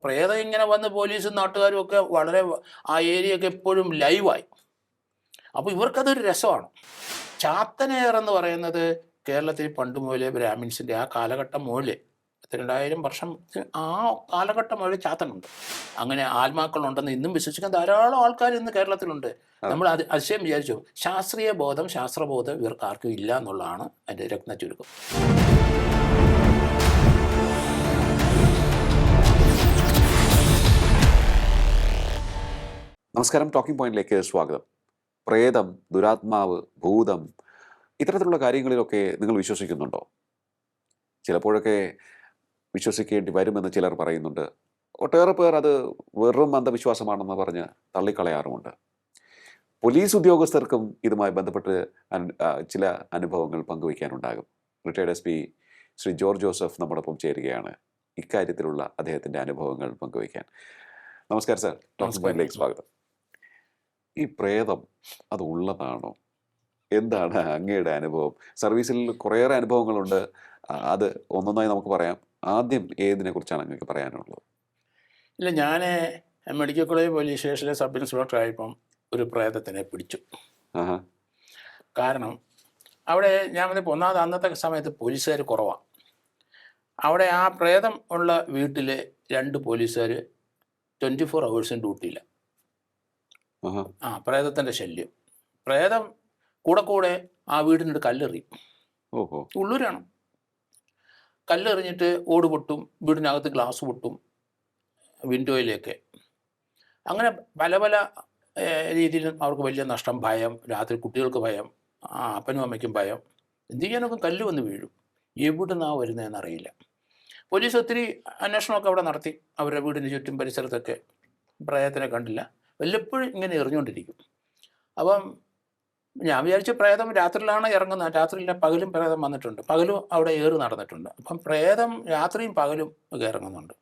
പ്രേതം ഇങ്ങനെ വന്ന് പോലീസും നാട്ടുകാരും ഒക്കെ വളരെ ആ ഏരിയയൊക്കെ എപ്പോഴും ലൈവായി. അപ്പോൾ ഇവർക്കതൊരു രസമാണ്. ചാത്തനേർ എന്ന് പറയുന്നത് കേരളത്തിൽ പണ്ട് മുതലേ ബ്രാഹ്മിൻസിൻ്റെ ആ കാലഘട്ടം മുതലേ 2000 വർഷം ആ കാലഘട്ടം മുതലേ ചാത്തനുണ്ട്. അങ്ങനെ ആത്മാക്കളുണ്ടെന്ന് ഇന്നും വിശ്വസിക്കാൻ ധാരാളം ആൾക്കാർ ഇന്ന് കേരളത്തിലുണ്ട്. നമ്മൾ അതിശയം വിചാരിച്ചു. ശാസ്ത്രീയ ബോധം, ശാസ്ത്രബോധം ഇവർക്ക് ആർക്കും ഇല്ല എന്നുള്ളതാണ് അതിൻ്റെ രത്ന ചുരുക്കം. നമസ്കാരം, ടോക്കിംഗ് പോയിന്റിലേക്ക് സ്വാഗതം. പ്രേതം, ദുരാത്മാവ്, ഭൂതം, ഇത്തരത്തിലുള്ള കാര്യങ്ങളിലൊക്കെ നിങ്ങൾ വിശ്വസിക്കുന്നുണ്ടോ? ചിലപ്പോഴൊക്കെ വിശ്വസിക്കേണ്ടി വരുമെന്ന് ചിലർ പറയുന്നുണ്ട്. ഒട്ടേറെ പേർ അത് വെറും അന്ധവിശ്വാസമാണെന്ന് പറഞ്ഞ് തള്ളിക്കളയാറുമുണ്ട്. പോലീസ് ഉദ്യോഗസ്ഥർക്കും ഇതുമായി ബന്ധപ്പെട്ട് ചില അനുഭവങ്ങൾ പങ്കുവയ്ക്കാനുണ്ടാകും. റിട്ടയർഡ് SP ശ്രീ ജോർജ് ജോസഫ് നമ്മോടൊപ്പം ചേരുകയാണ് ഇക്കാര്യത്തിലുള്ള അദ്ദേഹത്തിൻ്റെ അനുഭവങ്ങൾ പങ്കുവയ്ക്കാൻ. നമസ്കാരം സാർ, ടോക്കിംഗ് പോയിന്റിലേക്ക് സ്വാഗതം. ഈ പ്രേതം അത് ഉള്ളതാണോ? എന്താണ് അങ്ങയുടെ അനുഭവം? സർവീസിൽ കുറേയേറെ അനുഭവങ്ങളുണ്ട്, അത് ഒന്നൊന്നായി നമുക്ക് പറയാം. ആദ്യം ഏതിനെ കുറിച്ചാണ് അങ്ങക്ക് പറയാനുള്ളത്? ഇല്ല, ഞാൻ മെഡിക്കൽ കോളേജ് പോലീസ് സ്റ്റേഷനിലെ സബ് ഇൻസ്പെക്ടർ ആയപ്പം ഒരു പ്രേതത്തിനെ പിടിച്ചു. കാരണം അവിടെ ഞാൻ വന്നപ്പോൾ ഒന്നാമത് അന്നത്തെ സമയത്ത് പോലീസുകാർ കുറവാണ്. അവിടെ ആ പ്രേതം ഉള്ള വീട്ടിൽ 2 പോലീസുകാർ 24 hours ഡ്യൂട്ടിയില്ല. പ്രേതത്തിൻ്റെ ശല്യം. പ്രേതം കൂടെ ആ വീടിനൊരു കല്ലെറിയും. ഉള്ളൂരാണ്. കല്ലെറിഞ്ഞിട്ട് ഓട് പൊട്ടും, വീടിനകത്ത് ഗ്ലാസ് പൊട്ടും, വിൻഡോയിലേക്ക്. അങ്ങനെ പല രീതിയിലും അവർക്ക് വലിയ നഷ്ടം, ഭയം, രാത്രി കുട്ടികൾക്ക് ഭയം, അപ്പനും അമ്മയ്ക്കും ഭയം. എന്ത് ചെയ്യാനൊക്കെ കല്ല് വന്ന് വീഴും. എവിടുന്നാ വരുന്നതെന്ന് അറിയില്ല. പോലീസ് ഒത്തിരി അന്വേഷണമൊക്കെ അവിടെ നടത്തി. അവരുടെ വീടിന് ചുറ്റും പരിസരത്തൊക്കെ പ്രേതത്തിനെ കണ്ടില്ല. വല്ലപ്പോഴും ഇങ്ങനെ എറിഞ്ഞുകൊണ്ടിരിക്കും. അപ്പം ഞാൻ വിചാരിച്ചു പ്രേതം രാത്രിയിലാണ് ഇറങ്ങുന്നത്. രാത്രിയില്ല, പകലും പ്രേതം വന്നിട്ടുണ്ട്. പകലും അവിടെ ഏറ് നടന്നിട്ടുണ്ട്. അപ്പം പ്രേതം രാത്രിയും പകലും ഒക്കെ ഇറങ്ങുന്നുണ്ട്.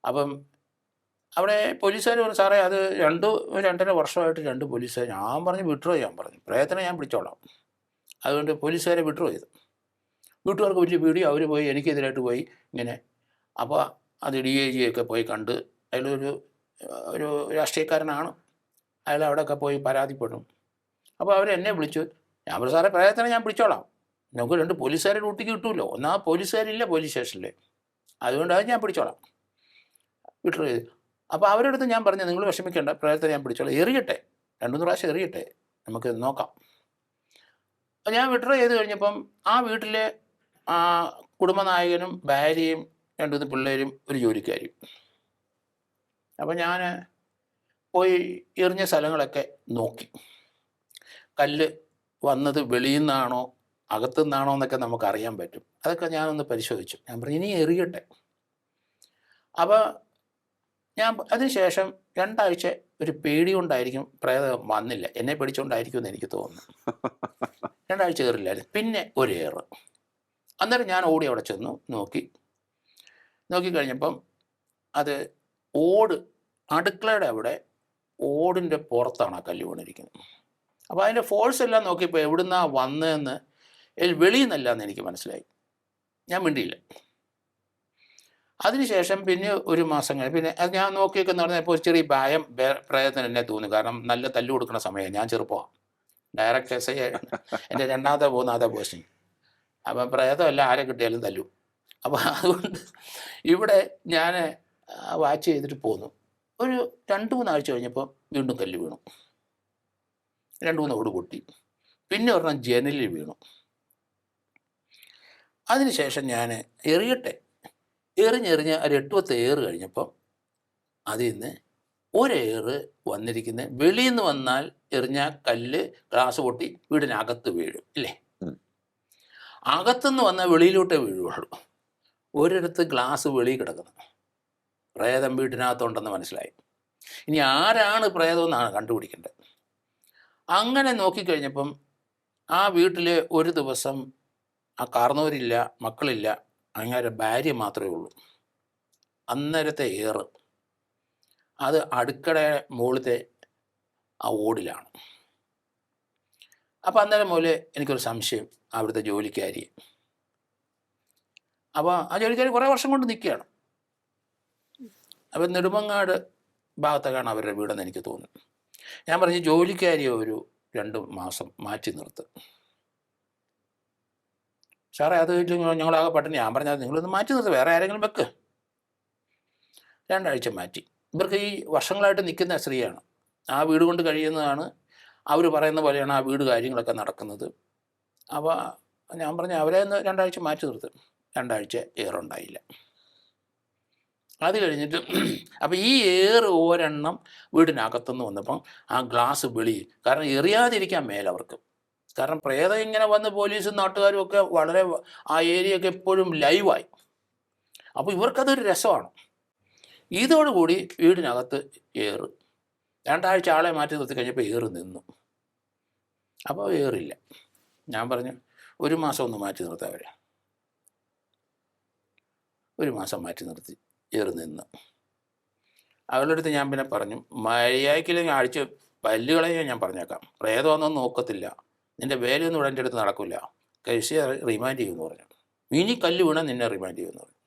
അപ്പം അവിടെ പോലീസുകാർ പറഞ്ഞു, സാറേ അത് 2-2.5 വർഷമായിട്ട് 2 പോലീസുകാർ. ഞാൻ പറഞ്ഞു വിഡ്രോ ചെയ്യാൻ പറഞ്ഞു. പ്രേതത്തിനെ ഞാൻ പിടിച്ചോളാം. അതുകൊണ്ട് പോലീസുകാരെ വിഡ്രോ ചെയ്തു. വീട്ടുകാർക്ക് വലിയ പേടി. അവർ പോയി എനിക്കെതിരായിട്ട് പോയി ഇങ്ങനെ. അപ്പോൾ അത് DIG ഒക്കെ പോയി കണ്ട്. ഒരു രാഷ്ട്രീയക്കാരനാണ് അയാൾ. അവിടെയൊക്കെ പോയി പരാതിപ്പെടും. അപ്പോൾ അവരെന്നെ വിളിച്ചു. ഞാൻ പറഞ്ഞു, സാറേ പ്രേതത്തിനെ ഞാൻ പിടിച്ചോളാം. നമുക്ക് 2 പോലീസുകാരെ ഡ്യൂട്ടിക്ക് കിട്ടുമല്ലോ. ഒന്നാ പോലീസുകാരില്ല പോലീസ് സ്റ്റേഷനിൽ, അതുകൊണ്ട് അത് ഞാൻ പിടിച്ചോളാം. വിട്ടു ചെയ്തു. അപ്പോൾ അവരുടെ അടുത്ത് ഞാൻ പറഞ്ഞു, നിങ്ങൾ വിഷമിക്കേണ്ട, പ്രേതത്തിനെ ഞാൻ പിടിച്ചോളാം. എറിയട്ടെ, 2-3 പ്രാവശ്യം എറിയട്ടെ, നമുക്ക് നോക്കാം. അപ്പോൾ ഞാൻ വിഡ്രോ ചെയ്ത് കഴിഞ്ഞപ്പം ആ വീട്ടിലെ കുടുംബനായകനും ഭാര്യയും 2-3 പിള്ളേരും ഒരു ജോലിക്കാരും. അപ്പം ഞാൻ പോയി എറിഞ്ഞ സ്ഥലങ്ങളൊക്കെ നോക്കി. കല്ല് വന്നത് വെളിയിൽ നിന്നാണോ അകത്തു നിന്നാണോ എന്നൊക്കെ നമുക്കറിയാൻ പറ്റും. അതൊക്കെ ഞാനൊന്ന് പരിശോധിച്ചു. ഞാൻ പറഞ്ഞു ഇനി എറിയട്ടെ. അപ്പോൾ ഞാൻ അതിനുശേഷം 2 ആഴ്ച ഒരു പേടി കൊണ്ടായിരിക്കും പ്രേതം വന്നില്ല, എന്നെ പേടിച്ചുകൊണ്ടായിരിക്കും എന്ന് എനിക്ക് തോന്നുന്നു. 2 ആഴ്ച കയറില്ലായിരുന്നു. പിന്നെ ഒരു ഏറ്. അന്നേരം ഞാൻ ഓടി അവിടെ ചെന്നു നോക്കിക്കഴിഞ്ഞപ്പം അത് അടുക്കളയുടെ അവിടെ ഓടിൻ്റെ പുറത്താണ് ആ കല്ല് വീണിരിക്കുന്നത്. അപ്പോൾ അതിൻ്റെ ഫോഴ്സ് എല്ലാം നോക്കിയപ്പോൾ എവിടുന്നാ വന്നതെന്ന് വെളിയിൽ നിന്നല്ല എന്ന് എനിക്ക് മനസ്സിലായി. ഞാൻ മിണ്ടിയില്ല. അതിനുശേഷം പിന്നെ ഒരു മാസം കഴിഞ്ഞ് പിന്നെ അത് ഞാൻ നോക്കിയൊക്കെ നടന്നപ്പോൾ ഒരു ചെറിയ ഭയം പ്രേതത്തിന് എന്നെ തോന്നി. കാരണം നല്ല തല്ലു കൊടുക്കുന്ന സമയം, ഞാൻ ചെറുപ്പമാണ്, ഡയറക്റ്റ് SI എൻ്റെ 2ാമത്തെ പോസ്റ്റിങ്. അപ്പം പ്രേതമല്ല, ആരെ കിട്ടിയാലും തല്ലു. അപ്പോൾ അതുകൊണ്ട് ഇവിടെ ഞാൻ വാച്ച് ചെയ്തിട്ട് പോന്നു. ഒരു 2-3 ആഴ്ച കഴിഞ്ഞപ്പോൾ വീണ്ടും കല്ല് വീണു. 2-3 ഓട് പൊട്ടി. പിന്നെ ഒരെണ്ണം ജനലിൽ വീണു. അതിനുശേഷം ഞാൻ എറിയട്ടെ, എറിഞ്ഞ് ഒരു 8-10 ഏറ് കഴിഞ്ഞപ്പം അതിൽ നിന്ന് ഒരേറ് വന്നിരിക്കുന്നത് വെളിയിൽ നിന്ന് വന്നാൽ എറിഞ്ഞ കല്ല് ഗ്ലാസ് പൊട്ടി വീടിനകത്ത് വീഴും ഇല്ലേ. അകത്തുനിന്ന് വന്നാൽ വെളിയിലോട്ടേ വീഴുള്ളൂ. ഒരിടത്ത് ഗ്ലാസ് വെളിയിൽ കിടക്കുന്നു. പ്രേതം വീട്ടിനകത്തുണ്ടെന്ന് മനസ്സിലായി. ഇനി ആരാണ് പ്രേതം എന്നാണ് കണ്ടുപിടിക്കേണ്ടത്. അങ്ങനെ നോക്കിക്കഴിഞ്ഞപ്പം ആ വീട്ടിൽ ഒരു ദിവസം ആ കാർന്നവരില്ല, മക്കളില്ല, അങ്ങനെ ഭാര്യ മാത്രമേ ഉള്ളൂ. അന്നേരത്തെ ഏറ് അത് അടുക്കള മുകളിലത്തെ ആ ഓടിലാണ്. അപ്പോൾ അന്നേരം മുതൽ എനിക്കൊരു സംശയം, അവിടുത്തെ ജോലിക്കാരി. അപ്പോൾ ആ ജോലിക്കാരി കുറേ വർഷം കൊണ്ട് നിൽക്കുകയാണ്. അപ്പം നെടുമങ്ങാട് ഭാഗത്തൊക്കെയാണ് അവരുടെ വീടെന്ന് എനിക്ക് തോന്നുന്നു. ഞാൻ പറഞ്ഞു ജോലിക്കാരിയെ ഒരു 2 മാസം മാറ്റി നിർത്തും. സാറേ അത് ഞങ്ങളാകെ പട്ടിണി. ഞാൻ പറഞ്ഞത് നിങ്ങളൊന്ന് മാറ്റി നിർത്തുക, വേറെ ആരെങ്കിലും വെക്ക്. 2 ആഴ്ച മാറ്റി. ഇവർക്ക് ഈ വർഷങ്ങളായിട്ട് നിൽക്കുന്ന സ്ത്രീയാണ്, ആ വീട് കൊണ്ട് കഴിയുന്നതാണ്. അവർ പറയുന്ന പോലെയാണ് ആ വീട് കാര്യങ്ങളൊക്കെ നടക്കുന്നത്. അപ്പോൾ ഞാൻ പറഞ്ഞു അവരെ ഒന്ന് 2 ആഴ്ച മാറ്റി നിർത്തും. 2 ആഴ്ച ഏറുണ്ടായില്ല. അത് കഴിഞ്ഞിട്ട് അപ്പോൾ ഈ ഒരെണ്ണം വീടിനകത്തുനിന്ന് വന്നപ്പം ആ ഗ്ലാസ് വെളിയിൽ, കാരണം എറിയാതിരിക്കാൻ മേലവർക്ക്. കാരണം പ്രേതം ഇങ്ങനെ വന്ന് പോലീസും നാട്ടുകാരും ഒക്കെ വളരെ ആ ഏരിയയൊക്കെ എപ്പോഴും ലൈവായി. അപ്പോൾ ഇവർക്കതൊരു രസമാണ്. ഇതോടുകൂടി വീടിനകത്ത് ഏറ് 2 ആഴ്ച ആളെ മാറ്റി നിർത്തി കഴിഞ്ഞപ്പോൾ ഏറ് നിന്നു. അപ്പോൾ ഏറില്ല. ഞാൻ പറഞ്ഞു 1 മാസം ഒന്ന് മാറ്റി നിർത്താം അവരെ. 1 മാസം മാറ്റി നിർത്തി, ഏറ് നിന്ന്. അവളുടെ അടുത്ത് ഞാൻ പിന്നെ പറഞ്ഞു, മര്യാദയ്ക്കില്ലെങ്കിൽ അടിച്ച് പല്ലുകളെയോ ഞാൻ പറഞ്ഞേക്കാം, പ്രേതമൊന്നും നോക്കത്തില്ല, നിൻ്റെ വേലയൊന്നും ഇവിടെ എൻ്റെ അടുത്ത് നടക്കില്ല, കഴിച്ച് റിമാൻഡ് ചെയ്യുമെന്ന് പറഞ്ഞു. ഇനി കല്ല് വീണാൽ നിന്നെ റിമാൻഡ് ചെയ്യുമെന്ന് പറഞ്ഞു.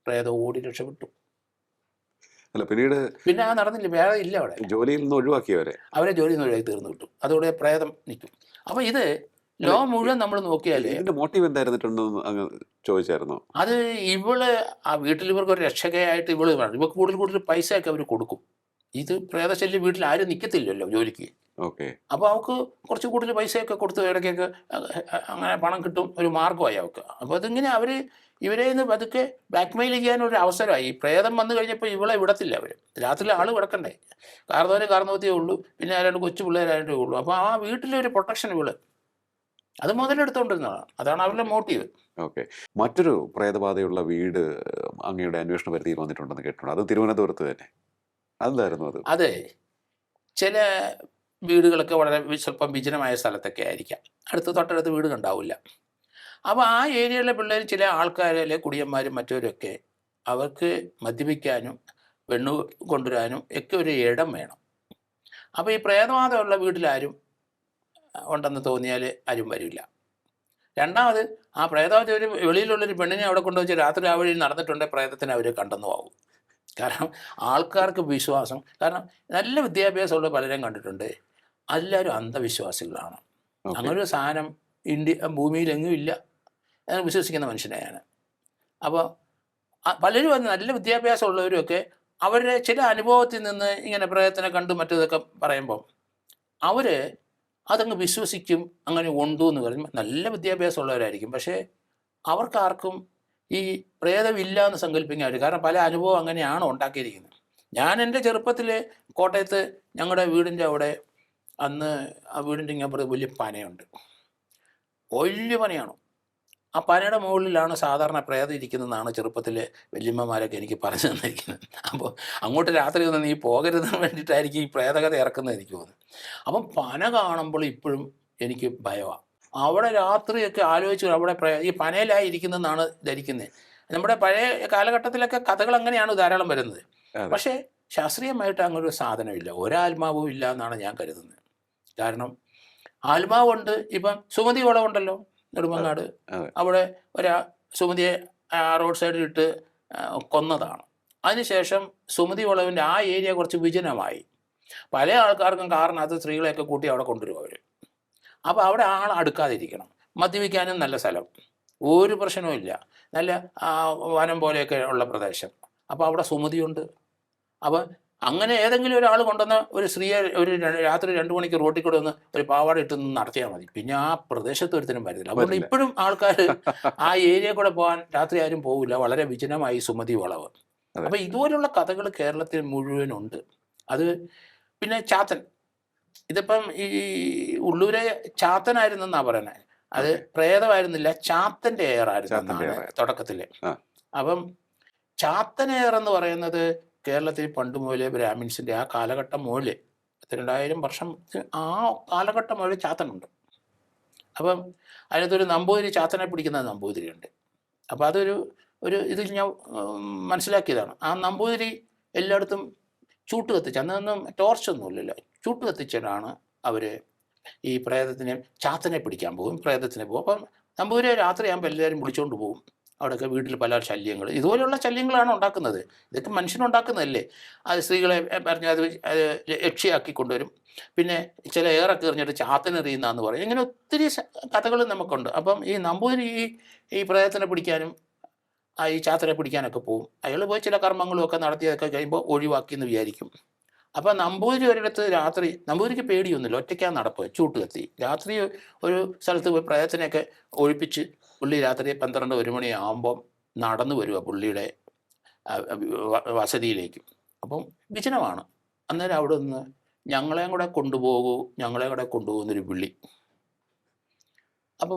പ്രേതം ഓടി രക്ഷപ്പെട്ടു. അല്ല പിന്നീട് പിന്നെ ആ നടന്നില്ല, വേറെ ഇല്ല അവിടെ. ജോലിയിൽ നിന്ന് ഒഴിവാക്കിയവരെ ജോലിയിൽ നിന്ന് ഒഴിവാക്കി തീർന്നു കിട്ടും. അതോടെ പ്രേതം നിൽക്കും. അപ്പോൾ ഇത് ലോകം മുഴുവൻ നമ്മൾ നോക്കിയാൽ ഇതിന്റെ മോട്ടീവ് എന്തായിരുന്നിട്ടുണ്ടെന്ന് അങ്ങ് ചോദിച്ചായിരുന്നോ? അത് ഇവള് ആ വീട്ടിൽ ഇവർക്ക് ഒരു രക്ഷകയായിട്ട് ഇവള് വേണം. ഇവർക്ക് കൂടുതൽ പൈസയൊക്കെ അവർ കൊടുക്കും. ഇത് പ്രേതശല്യം വീട്ടിൽ ആരും നിൽക്കത്തില്ലല്ലോ ജോലിക്ക്. ഓക്കെ. അപ്പോൾ അവൾക്ക് കുറച്ച് കൂടുതൽ പൈസയൊക്കെ കൊടുത്ത് ഇടയ്ക്കൊക്കെ അങ്ങനെ പണം കിട്ടും, ഒരു മാർഗമായി അവൾക്ക്. അപ്പോൾ അതിങ്ങനെ ഇവരെ നിന്ന് പതുക്കെ ബ്ലാക്ക്മെയിൽ ചെയ്യാനൊരു അവസരമായി. ഈ പ്രേതം വന്നു കഴിഞ്ഞപ്പോൾ ഇവളെ വിടത്തില്ല അവർ. രാത്രി ആൾ കിടക്കണ്ടേ, കാർന്നവത്തിയേ ഉള്ളൂ, പിന്നെ 2 കൊച്ചു പിള്ളേരായിട്ടേ ഉള്ളൂ. അപ്പോൾ ആ വീട്ടിലൊരു പ്രൊട്ടക്ഷൻ ഇവള് അത് മുതലെടുത്തുകൊണ്ടിരുന്നതാണ്. അതാണ് അവരുടെ മോട്ടീവ്. ഓക്കെ. മറ്റൊരു പ്രേതബാധയുള്ള വീട് അങ്ങയുടെ അന്വേഷണ പരിധിയിൽ വന്നിട്ടുണ്ടെന്ന് കേട്ടിട്ടുണ്ട്. അത് തിരുവനന്തപുരത്ത് തന്നെ. അതെന്തായിരുന്നു അത്? അതെ, ചില വീടുകളൊക്കെ വളരെ സ്വല്പം വിജനമായ സ്ഥലത്തൊക്കെ ആയിരിക്കാം, തൊട്ടടുത്ത് വീട് കണ്ടാവില്ല. അപ്പോൾ ആ ഏരിയയിലെ പിള്ളേർ, ചില ആൾക്കാരിലെ കുടിയന്മാരും മറ്റവരൊക്കെ, അവർക്ക് മദ്യപിക്കാനും പെണ്ണു കൊണ്ടുവരാനും ഒക്കെ ഒരു ഇടം വേണം. അപ്പോൾ ഈ പ്രേതബാധയുള്ള വീട്ടിലാരും ഉണ്ടെന്ന് തോന്നിയാൽ ആരും വരില്ല. രണ്ടാമത് ആ പ്രേതബാധ ഒരു വെളിയിലുള്ളൊരു പെണ്ണിനെ അവിടെ കൊണ്ടുവച്ച് രാത്രി ആ വഴി നടന്നിട്ടുണ്ടെങ്കിൽ പ്രേതത്തിന് അവർ കണ്ടെന്നു ആവും. കാരണം ആൾക്കാർക്ക് വിശ്വാസം, കാരണം നല്ല വിദ്യാഭ്യാസമുള്ള പലരും കണ്ടിട്ടുണ്ട്, എല്ലാവരും അന്ധവിശ്വാസികളാണ്. അങ്ങനൊരു സാധനം ഭൂമിയിലെങ്ങും ഇല്ല എന്ന് വിശ്വസിക്കുന്ന മനുഷ്യനെ ഞാൻ. അപ്പോൾ പലരും നല്ല വിദ്യാഭ്യാസമുള്ളവരുമൊക്കെ അവരുടെ ചില അനുഭവത്തിൽ നിന്ന് ഇങ്ങനെ പ്രേതത്തിനെ കണ്ട് മറ്റേതൊക്കെ പറയുമ്പം അവർ അതങ്ങ് വിശ്വസിക്കും. അങ്ങനെ ഉണ്ടോ എന്ന് പറയുമ്പോൾ നല്ല വിദ്യാഭ്യാസമുള്ളവരായിരിക്കും, പക്ഷേ അവർക്കാർക്കും ഈ പ്രേതമില്ല എന്ന് സങ്കല്പിക്കാൻ. കാരണം പല അനുഭവം അങ്ങനെയാണ് ഉണ്ടാക്കിയിരിക്കുന്നത്. ഞാൻ എൻ്റെ ചെറുപ്പത്തിൽ കോട്ടയത്ത് ഞങ്ങളുടെ വീടിൻ്റെ അവിടെ അന്ന് ആ വീടിൻ്റെ ഇങ്ങനെ വലിയ പനയുണ്ട്, വലിയ പനയാണ്. ആ പനയുടെ മുകളിലാണ് സാധാരണ പ്രേതം ഇരിക്കുന്നതെന്നാണ് ചെറുപ്പത്തിലെ വല്യമ്മമാരൊക്കെ എനിക്ക് പറഞ്ഞു തന്നിരിക്കുന്നത്. അപ്പോൾ അങ്ങോട്ട് രാത്രി ഒന്നും നീ പോകരുതെന്ന് വേണ്ടിയിട്ടായിരിക്കും ഈ പ്രേതകഥ ഇറക്കുന്നത് എനിക്ക് തോന്നുന്നു. അപ്പം പന കാണുമ്പോൾ ഇപ്പോഴും എനിക്ക് ഭയമാണ്. അവിടെ രാത്രിയൊക്കെ ആലോചിച്ച് അവിടെ ഈ പനയിലായി ഇരിക്കുന്നതെന്നാണ് ധരിക്കുന്നത്. നമ്മുടെ പഴയ കാലഘട്ടത്തിലൊക്കെ കഥകൾ അങ്ങനെയാണ് ധാരാളം വരുന്നത്. പക്ഷേ ശാസ്ത്രീയമായിട്ട് അങ്ങനൊരു സാധനമില്ല, ഒരാത്മാവും ഇല്ല എന്നാണ് ഞാൻ കരുതുന്നത്. കാരണം ആത്മാവുണ്ട്. ഇപ്പം സുമതി വളവുണ്ടല്ലോ നെടുമങ്ങാട്, അവിടെ സുമതിയെ റോഡ് സൈഡിലിട്ട് കൊന്നതാണ്. അതിനുശേഷം സുമതി വളവിൻ്റെ ആ ഏരിയ കുറച്ച് വിജനമായി. പല ആൾക്കാർക്കും കാറിനകത്ത് സ്ത്രീകളെയൊക്കെ കൂട്ടി അവിടെ കൊണ്ടുവരും അവർ. അപ്പോൾ അവിടെ ആൾ അടുക്കാതിരിക്കണം. മദ്യപിക്കാനും നല്ല സ്ഥലം, ഒരു പ്രശ്നവും ഇല്ല, നല്ല വനം പോലെയൊക്കെ ഉള്ള പ്രദേശം. അപ്പോൾ അവിടെ സുമതിയുണ്ട്. അപ്പോൾ അങ്ങനെ ഏതെങ്കിലും ഒരാൾ കൊണ്ടുവന്ന് ഒരു സ്ത്രീയെ ഒരു രാത്രി 2 മണിക്ക് റോട്ടിൽ കൂടെ ഒന്ന് ഒരു പാവാട ഇട്ട് നടത്തിയാൽ മതി, പിന്നെ ആ പ്രദേശത്ത് ഒരുത്തരും വരുന്നില്ല. അതുകൊണ്ട് ഇപ്പോഴും ആൾക്കാർ ആ ഏരിയ കൂടെ പോകാൻ രാത്രി ആരും പോകില്ല, വളരെ വിജനമായി സുമതി വളവ്. അപ്പോൾ ഇതുപോലുള്ള കഥകൾ കേരളത്തിൽ മുഴുവനുണ്ട്. അത് പിന്നെ ചാത്തൻ, ഇതിപ്പം ഈ ഉള്ളൂരെ ചാത്തനായിരുന്നെന്നാണ് പറയുന്നത്. അത് പ്രേതമായിരുന്നില്ല, ചാത്തൻ്റെ എയറായിരുന്നു തുടക്കത്തിൽ. അപ്പം ചാത്തൻ എയർ എന്ന് പറയുന്നത് കേരളത്തിൽ പണ്ട് മുതലേ ബ്രാഹ്മിൻസിൻ്റെ ആ കാലഘട്ടം മുതലേ 2000 വർഷം ആ കാലഘട്ടം മുതലേ ചാത്തനുണ്ട്. അപ്പം അതിനകത്തൊരു നമ്പൂതിരി, ചാത്തനെ പിടിക്കുന്ന നമ്പൂതിരിയുണ്ട്. അപ്പോൾ ഒരു ഇതിൽ ഞാൻ മനസ്സിലാക്കിയതാണ്. ആ നമ്പൂതിരി എല്ലായിടത്തും ചൂട്ട് കത്തിച്ച്, അന്നൊന്നും ടോർച്ചൊന്നുമില്ലല്ലോ, ചൂട്ട് കത്തിച്ചിട്ടാണ് അവർ ഈ പ്രേതത്തിനെ, ചാത്തനെ പിടിക്കാൻ പോകും, പ്രേതത്തിനെ പോകും. അപ്പം നമ്പൂതിരി രാത്രിയാകുമ്പോൾ എല്ലാവരും വിളിച്ചുകൊണ്ട് പോകും. അവിടെയൊക്കെ വീട്ടിൽ പല ശല്യങ്ങൾ, ഇതുപോലെയുള്ള ശല്യങ്ങളാണ് ഉണ്ടാക്കുന്നത്. ഇതൊക്കെ മനുഷ്യനുണ്ടാക്കുന്നതല്ലേ. അത് സ്ത്രീകളെ പറഞ്ഞ് അത് യക്ഷിയാക്കി കൊണ്ടുവരും. പിന്നെ ചില ഏറൊക്കെ എറിഞ്ഞിട്ട് ചാത്തനെറിയുന്നതെന്ന് പറയും. ഇങ്ങനെ ഒത്തിരി കഥകളും നമുക്കുണ്ട്. അപ്പം ഈ നമ്പൂതിരി ഈ പ്രേതത്തിനെ പിടിക്കാനും ഈ ചാത്തനെ പിടിക്കാനൊക്കെ പോകും. അയാൾ പോയി ചില കർമ്മങ്ങളും ഒക്കെ നടത്തിയൊക്കെ കഴിയുമ്പോൾ ഒഴിവാക്കി എന്ന് വിചാരിക്കും. അപ്പം നമ്പൂതിരി ഒരിടത്ത് രാത്രി, നമ്പൂതിരിക്ക് പേടിയൊന്നുമില്ല, ഒറ്റയ്ക്കാണ് നടപ്പ്, ചൂട്ട് കത്തി. രാത്രി ഒരു സ്ഥലത്ത് പോയി പ്രേതത്തിനെയൊക്കെ ഒഴിപ്പിച്ച് പുള്ളി രാത്രി 12-1 മണിയാകുമ്പം നടന്നു വരിക പുള്ളിയുടെ വസതിയിലേക്ക്. അപ്പം വിജനമാണ്. അന്നേരം അവിടെ നിന്ന് ഞങ്ങളെയും കൂടെ കൊണ്ടുപോകൂ, ഞങ്ങളെയും കൂടെ കൊണ്ടുപോകുന്നൊരു വിളി. അപ്പോൾ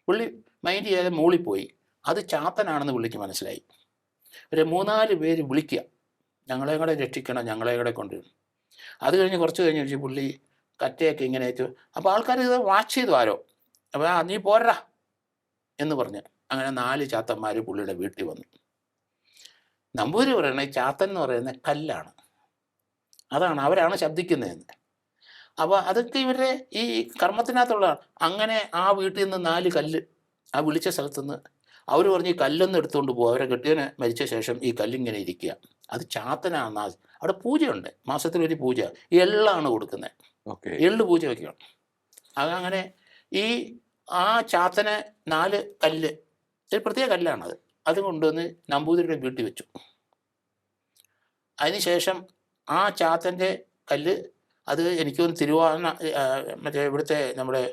പുള്ളി മൈൻഡ് ചെയ്യാതെ മുകളിൽ പോയി. അത് ചാത്തനാണെന്ന് പുള്ളിക്ക് മനസ്സിലായി. ഒരു 3-4 പേര് വിളിക്കുക, ഞങ്ങളെയും കൂടെ രക്ഷിക്കണം, ഞങ്ങളെയും കൂടെ കൊണ്ടുവരും. അത് കഴിഞ്ഞ് കുറച്ച് കഴിഞ്ഞ് വെച്ച് പുള്ളി കറ്റയൊക്കെ ഇങ്ങനെ വെച്ചു. അപ്പോൾ ആൾക്കാർ ഇത് വാച്ച് ചെയ്തു ആരോ. അപ്പോൾ നീ പോരാ എന്ന് പറഞ്ഞ് അങ്ങനെ 4 ചാത്തന്മാർ പുള്ളിയുടെ വീട്ടിൽ വന്നു. നമ്പൂതിരി പറയണേ ചാത്തൻ എന്ന് പറയുന്നത് കല്ലാണ്, അതാണ് അവരാണ് ശബ്ദിക്കുന്നതെന്ന്. അപ്പോൾ അതൊക്കെ ഇവരുടെ ഈ കർമ്മത്തിനകത്തുള്ളതാണ്. അങ്ങനെ ആ വീട്ടിൽ നിന്ന് 4 കല്ല് ആ വിളിച്ച സ്ഥലത്തുനിന്ന് അവർ പറഞ്ഞ് ഈ കല്ലൊന്നും എടുത്തുകൊണ്ട് പോകും. അവരെ കെട്ടിയവന് മരിച്ച ശേഷം ഈ കല്ലിങ്ങനെ ഇരിക്കുക, അത് ചാത്തനാണ്. അവിടെ പൂജയുണ്ട്, മാസത്തിലൊരു പൂജ, എള്ളാണ് കൊടുക്കുന്നത്. എള്ള് പൂജ വയ്ക്കണം. അതങ്ങനെ ഈ ആ ചാത്തനെ 4 കല്ല്, ഒരു പ്രത്യേക കല്ലാണത്, അത് കൊണ്ടുവന്ന് നമ്പൂതിരിയുടെ വീട്ടിൽ വെച്ചു. അതിനുശേഷം ആ ചാത്തൻ്റെ കല്ല് അത് എനിക്കൊന്ന് മറ്റേ ഇവിടുത്തെ നമ്മുടെ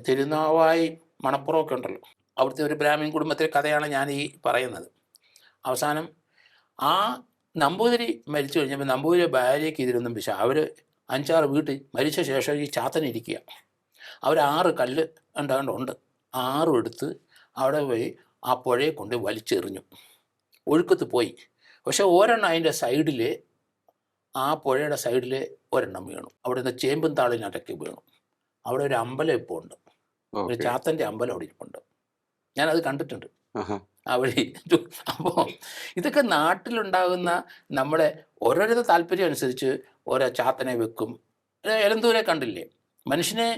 തിരുനാവായി മണപ്പുറമൊക്കെ ഉണ്ടല്ലോ, അവിടുത്തെ ഒരു ബ്രാഹ്മൺ കുടുംബത്തിലെ കഥയാണ് ഞാൻ ഈ പറയുന്നത്. അവസാനം ആ നമ്പൂതിരി മരിച്ചു കഴിഞ്ഞപ്പോൾ നമ്പൂതിരി ഭാര്യയ്ക്ക് ഇതിലൊന്നും അവർ 5-6 വീട്ടിൽ മരിച്ച ശേഷം ഈ ചാത്തനിരിക്കുക. അവർ 6 കല്ല് ഉണ്ട്, 6 എടുത്ത് അവിടെ പോയി ആ പുഴയെ കൊണ്ട് വലിച്ചെറിഞ്ഞു. ഒഴുക്കത്ത് പോയി. പക്ഷെ ഒരെണ്ണം അതിൻ്റെ സൈഡിൽ, ആ പുഴയുടെ സൈഡിൽ ഒരെണ്ണം വീണു. അവിടെ നിന്ന് ചേമ്പും താളിനടക്കി വീണു. അവിടെ ഒരു അമ്പലം ഇപ്പോൾ ഉണ്ട്, ഒരു ചാത്തൻ്റെ അമ്പലം അവിടെ ഇരിപ്പുണ്ട്. ഞാനത് കണ്ടിട്ടുണ്ട് ആ വഴി. അപ്പോൾ ഇതൊക്കെ നാട്ടിലുണ്ടാകുന്ന നമ്മുടെ ഓരോരുത്തരുടെ താല്പര്യം അനുസരിച്ച് ഓരോ ചാത്തനെ വെക്കും. എലന്തൂരെ കണ്ടില്ലേ, മനുഷ്യനെ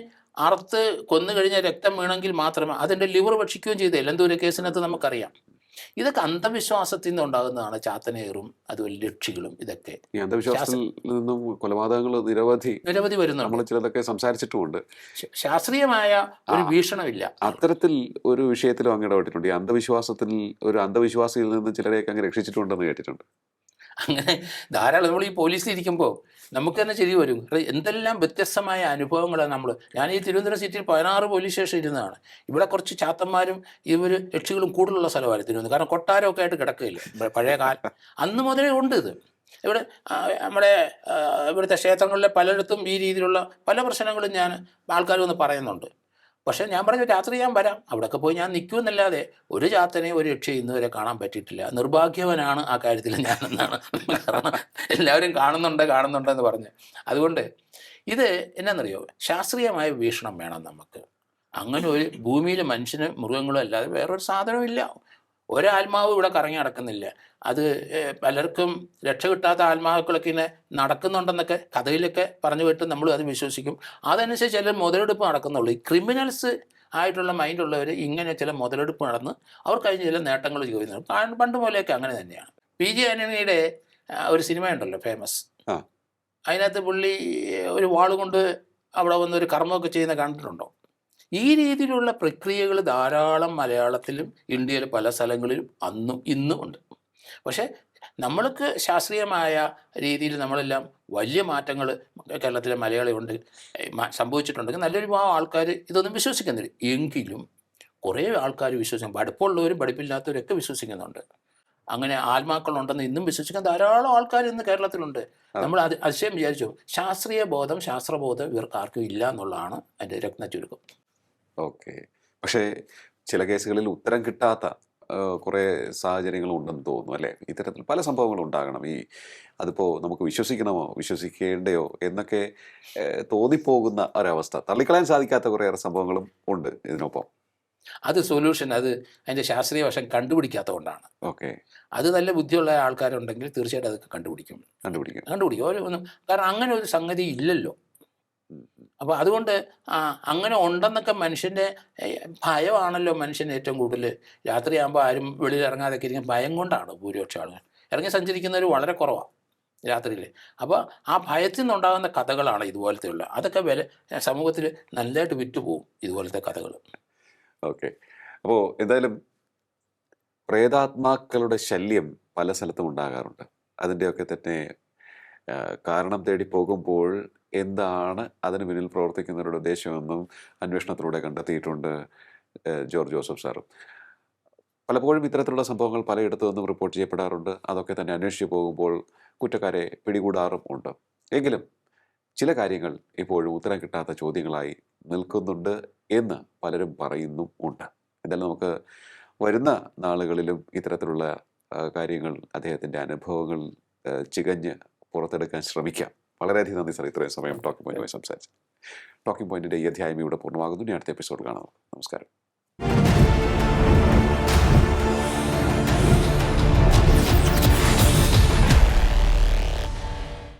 അറുത്ത് കൊന്നു കഴിഞ്ഞാൽ രക്തം വീണെങ്കിൽ മാത്രമേ അതിൻ്റെ ലിവർ ഭക്ഷിക്കുകയും ചെയ്ത് എലന്തൂരെ കേസിനകത്ത് നമുക്കറിയാം. ഇതൊക്കെ അന്ധവിശ്വാസത്തിൽ നിന്ന് ഉണ്ടാകുന്നതാണ്. ചാത്തനേറും അതുപോലെ ലക്ഷികളും ഇതൊക്കെ ഈ അന്ധവിശ്വാസത്തിൽ നിന്നും കൊലപാതകങ്ങൾ നിരവധി വരുന്നു. നമ്മൾ ചിലതൊക്കെ സംസാരിച്ചിട്ടുമുണ്ട്. ശാസ്ത്രീയമായ ഒരു വീക്ഷണമില്ല. അത്തരത്തിൽ ഒരു വിഷയത്തിലും അങ്ങ് ഇടപെട്ടിട്ടുണ്ട്. ഈ അന്ധവിശ്വാസത്തിൽ ഒരു അന്ധവിശ്വാസിയിൽ നിന്ന് ചിലരെയൊക്കെ അങ്ങ് രക്ഷിച്ചിട്ടുണ്ടെന്ന് കേട്ടിട്ടുണ്ട്. അങ്ങനെ ധാരാളം. നമ്മൾ ഈ പോലീസിൽ ഇരിക്കുമ്പോൾ നമുക്ക് തന്നെ ശരി വരും. എന്തെല്ലാം വ്യത്യസ്തമായ അനുഭവങ്ങളാണ് ഞാൻ ഈ തിരുവനന്തപുരം സിറ്റിയിൽ 16 പോലീസ് സ്റ്റേഷൻ ഇരുന്നതാണ്. ഇവിടെ കുറച്ച് ചാത്തന്മാരും രക്ഷികളും കൂടുതലുള്ള സ്ഥലമാണ് തിരുവനന്തപുരം. കാരണം കൊട്ടാരമൊക്കെ ആയിട്ട് കിടക്കുകയില്ല പഴയ കാലം, അന്ന് മുതലേ ഉണ്ട് ഇത്. ഇവിടെ നമ്മുടെ ഇവിടുത്തെ ക്ഷേത്രങ്ങളിലെ പലയിടത്തും ഈ രീതിയിലുള്ള പല പ്രശ്നങ്ങളും ആൾക്കാർ വന്ന് പറയുന്നുണ്ട്. പക്ഷേ ഞാൻ പറഞ്ഞു രാത്രി ഞാൻ വരാം, അവിടെയൊക്കെ പോയി ഞാൻ നിൽക്കുമെന്നല്ലാതെ ഒരു ചാത്തനെ ഒരു രക്ഷയും ഇന്നുവരെ കാണാൻ പറ്റിയിട്ടില്ല. നിർഭാഗ്യവനാണ് ആ കാര്യത്തിൽ ഞാനെന്നാണ്. കാരണം എല്ലാവരും കാണുന്നുണ്ടെന്ന് പറഞ്ഞ്. അതുകൊണ്ട് ഇത് എന്നാന്നറിയോ, ശാസ്ത്രീയമായ വീക്ഷണം വേണം നമുക്ക്. അങ്ങനെ ഒരു ഭൂമിയിൽ മനുഷ്യനും മൃഗങ്ങളും അല്ലാതെ വേറൊരു സാധനമില്ല. ഒരാത്മാവും ഇവിടെ കറങ്ങി നടക്കുന്നില്ല. അത് പലർക്കും രക്ഷ കിട്ടാത്ത ആത്മാക്കളൊക്കെ ഇങ്ങനെ നടക്കുന്നുണ്ടെന്നൊക്കെ കഥയിലൊക്കെ പറഞ്ഞു കേട്ട് നമ്മൾ അത് വിശ്വസിക്കും. അതനുസരിച്ച് ചില മുതലെടുപ്പ് നടക്കുന്നുള്ളൂ. ഈ ക്രിമിനൽസ് ആയിട്ടുള്ള മൈൻഡുള്ളവർ ഇങ്ങനെ ചില മുതലെടുപ്പ് നടന്ന് അവർ കഴിഞ്ഞ ചില നേട്ടങ്ങൾ ചോദിക്കുന്നത് പണ്ട് പോലെയൊക്കെ അങ്ങനെ തന്നെയാണ്. PG ആന്റണിയുടെ ഒരു സിനിമ ഉണ്ടല്ലോ ഫേമസ്, അതിനകത്ത് പുള്ളി ഒരു വാളുകൊണ്ട് അവിടെ വന്നൊരു കർമ്മമൊക്കെ ചെയ്യുന്ന കണ്ടിട്ടുണ്ടോ? ഈ രീതിയിലുള്ള പ്രക്രിയകൾ ധാരാളം മലയാളത്തിലും ഇന്ത്യയിലെ പല സ്ഥലങ്ങളിലും അന്നും ഇന്നും ഉണ്ട്. പക്ഷേ നമ്മൾക്ക് ശാസ്ത്രീയമായ രീതിയിൽ നമ്മളെല്ലാം വലിയ മാറ്റങ്ങൾ കേരളത്തിലെ മലയാളിയുണ്ട് സംഭവിച്ചിട്ടുണ്ടെങ്കിൽ നല്ലൊരു ആൾക്കാർ ഇതൊന്നും വിശ്വസിക്കുന്നില്ല. എങ്കിലും കുറേ ആൾക്കാർ വിശ്വസിക്കും. പഠിപ്പുള്ളവരും പഠിപ്പില്ലാത്തവരൊക്കെ വിശ്വസിക്കുന്നുണ്ട്. അങ്ങനെ ആത്മാക്കളുണ്ടെന്ന് ഇന്നും വിശ്വസിക്കാൻ ധാരാളം ആൾക്കാർ ഇന്ന് കേരളത്തിലുണ്ട്. നമ്മൾ അതിശയം വിചാരിച്ചു. ശാസ്ത്രീയ ബോധം ശാസ്ത്രബോധം ഇവർക്ക് ആർക്കും ഇല്ല എന്നുള്ളതാണ് അതിൻ്റെ രത്ന ചുരുക്കം. ഓക്കെ. പക്ഷേ ചില കേസുകളിൽ ഉത്തരം കിട്ടാത്ത കുറേ സാഹചര്യങ്ങളും ഉണ്ടെന്ന് തോന്നുന്നു അല്ലേ? ഇത്തരത്തിൽ പല സംഭവങ്ങളും ഉണ്ടാകണം. അതിപ്പോൾ നമുക്ക് വിശ്വസിക്കണമോ വിശ്വസിക്കേണ്ടയോ എന്നൊക്കെ തോന്നിപ്പോകുന്ന ഒരവസ്ഥ, തള്ളിക്കളയാൻ സാധിക്കാത്ത കുറേയേറെ സംഭവങ്ങളും ഉണ്ട് ഇതിനൊപ്പം. അത് സൊല്യൂഷൻ അതിൻ്റെ ശാസ്ത്രീയ വശം കണ്ടുപിടിക്കാത്തതുകൊണ്ടാണ്. ഓക്കെ. അത് നല്ല ബുദ്ധിയുള്ള ആൾക്കാരുണ്ടെങ്കിൽ തീർച്ചയായിട്ടും അതൊക്കെ കണ്ടുപിടിക്കും. കാരണം അങ്ങനെ ഒരു സംഗതി ഇല്ലല്ലോ. അപ്പോൾ അതുകൊണ്ട് അങ്ങനെ ഉണ്ടെന്നൊക്കെ മനുഷ്യൻ്റെ ഭയമാണല്ലോ മനുഷ്യൻ ഏറ്റവും കൂടുതൽ. രാത്രിയാകുമ്പോൾ ആരും വെളിയിൽ ഇറങ്ങാതൊക്കെ ഇരിക്കും, ഭയം കൊണ്ടാണ് ഭൂരിപക്ഷം ആളുകൾ ഇറങ്ങി സഞ്ചരിക്കുന്നവർ വളരെ കുറവാണ് രാത്രിയിൽ. അപ്പോൾ ആ ഭയത്തിൽ നിന്നുണ്ടാകുന്ന കഥകളാണ് ഇതുപോലത്തെയുള്ള, അതൊക്കെ സമൂഹത്തിൽ നല്ലതായിട്ട് വിറ്റുപോകും ഇതുപോലത്തെ കഥകൾ. ഓക്കെ. അപ്പോൾ എന്തായാലും പ്രേതാത്മാക്കളുടെ ശല്യം പല സ്ഥലത്തും ഉണ്ടാകാറുണ്ട്. അതിൻ്റെയൊക്കെ തന്നെ കാരണം തേടി പോകുമ്പോൾ എന്താണ് അതിന് പിന്നിൽ പ്രവർത്തിക്കുന്നവരുടെ ഉദ്ദേശമെന്നും അന്വേഷണത്തിലൂടെ കണ്ടെത്തിയിട്ടുണ്ട് ജോർജ് ജോസഫ് സാറും. പലപ്പോഴും ഇത്തരത്തിലുള്ള സംഭവങ്ങൾ പലയിടത്തു നിന്നും റിപ്പോർട്ട് ചെയ്യപ്പെടാറുണ്ട്. അതൊക്കെ തന്നെ അന്വേഷിച്ച് പോകുമ്പോൾ കുറ്റക്കാരെ പിടികൂടാറും ഉണ്ട്. എങ്കിലും ചില കാര്യങ്ങൾ ഇപ്പോഴും ഉത്തരം കിട്ടാത്ത ചോദ്യങ്ങളായി നിൽക്കുന്നുണ്ട് എന്ന് പലരും പറയുന്നും ഉണ്ട്. എന്തായാലും നമുക്ക് വരുന്ന നാളുകളിലും ഇത്തരത്തിലുള്ള കാര്യങ്ങൾ, അദ്ദേഹത്തിൻ്റെ അനുഭവങ്ങൾ ചികഞ്ഞ് പുറത്തെടുക്കാൻ ശ്രമിക്കാം. വളരെയധികം നന്ദി സാർ, ഇത്രയും സമയം ടോക്കിംഗ് പോയിന്റുമായി സംസാരിച്ചു. ടോക്കിംഗ് പോയിന്റിൻ്റെ ഈ അധ്യായം ഇവിടെ പൂർണ്ണമാകുന്നു. ഇനി അടുത്ത എപ്പിസോഡ് കാണാം. നമസ്കാരം.